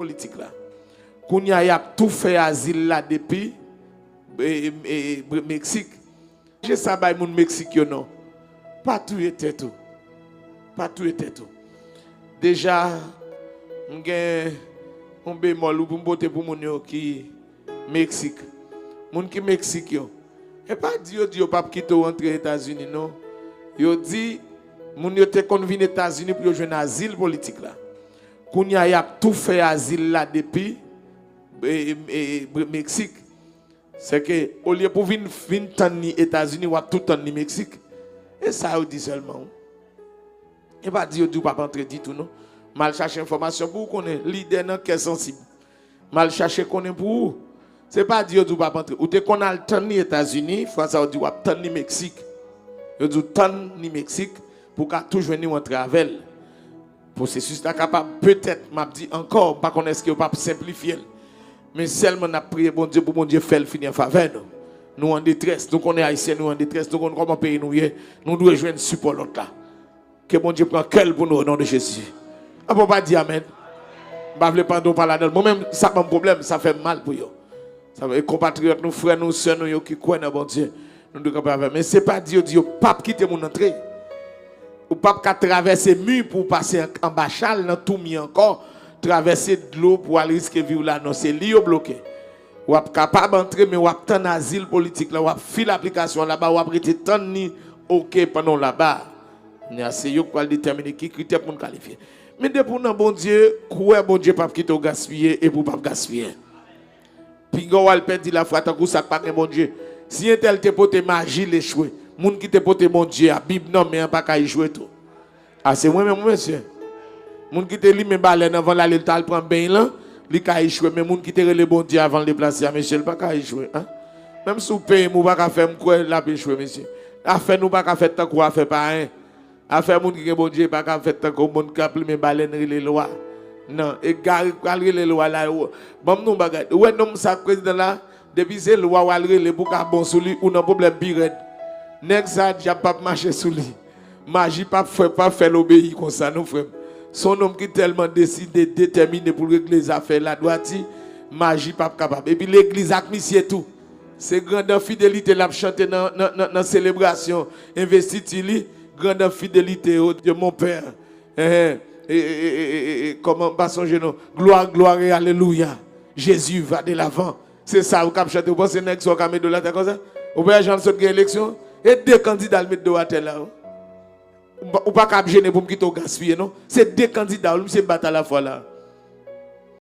politique là. Kounya y a tout fait asile là depuis Mexique. Je sais pas mon Mexique non. Pas tout était tout. Pas tout était tout. Déjà m'gen on bémol ou pour boter pour mon yo qui Mexique. Moun qui Mexique yo. Et pas dit pas quitter rentrer aux États-Unis non. Yo dit moun yo te kon vinn États-Unis pour joindre asile politique là. Kounya y a tout fait asile là depuis Mexique. C'est que au lieu pour venir tani États-Unis ou tout tani Mexique. Et ça on dit seulement. Et pas dire du pas entrer dit tout non. Mal chercher information pour connaître leader dans quel sensible. Mal chercher connaître pour c'est pas dire du pas entrer ou te qu'on a le tani États-Unis, faut ça dit ou tani Mexique. Yo dit tani Mexique pour qu'à tout venir en travel. Processus là capable peut-être m'a dit encore pas connaître ce que pas simplifier. Mais seulement n'a prié bon Dieu pour bon Dieu faire finir faveur nous en détresse, nous connaissons haïtiens nous en détresse, nous connaissons comment pays nous devons joindre support l'autre là. Que bon Dieu prend quel pour nous au nom de Jésus. Ah bon pas dire amen. Pas veut pardon par là-dedans. Moi-même ça pas un problème, ça fait mal pour yo. Ça veut compatriotes nous frères nous sœurs nous qui croient dans bon Dieu. Nous devons pas mais c'est pas Dieu pas quitter mon entrée. Ou pas qu'à traverser mur pour passer en bachal dans tout mi encore traverser de l'eau pour aller risquer vivre là non c'est lui bloqué. Ou pas capable d'entrer mais ou pas tant asile politique là ou fait l'application là-bas ou pas rester tant ni OK pendant là-bas. C'est eux qui va déterminer qui critère pour nous qualifier. Mais depuis non bon Dieu, quoi bon Dieu pas quitter au gaspiller et pour pas gaspiller. Puis go al perdre la foi tant que ça pas bon Dieu. Si un tel te pote magie l'échouer. Moun qui te pote mon Dieu, la Bible non mais pas qu'à y jouer tout. Ah c'est moi même monsieur. Moun qui te li men baleine avant l'aller tal prend bain là, li ka y jouer mais moun qui te le bon Dieu avant le déplacer à monsieur pas qu'à y jouer hein. Même sous paye mou pas qu'à faire quoi la pe jouer monsieur. Affaire nous pas qu'à faire tant quoi faire pas hein. Affaire moun qui bon Dieu pas qu'à faire tant comme moun qui men baleine les lois. Non, et gare les lois là. Bon nous bagay. Ouais non ça président là depuis c'est loi ou le pour ka bon sous lui ou non problème pire. Nèg ça déjà pas marcher sous lui. Magie pas faire l'obéir comme ça nous frère. Son homme qui tellement décidé déterminé pour régler les affaires là droite magie pas capable. Et puis l'église ak monsieur tout. C'est grande fidélité l'a chanter dans célébration investiture grande fidélité au Dieu mon père. Comment pas songer non gloire et alléluia. Jésus va de l'avant. C'est ça vous cap chanter vous pensez nèg so camé de la comme ça. Ou pas Jean saute élection et deux candidats le mettre de terre là. Ou pas cap gêner pour me quitter au gaspiller non, c'est deux candidats, monsieur battre à la fois là.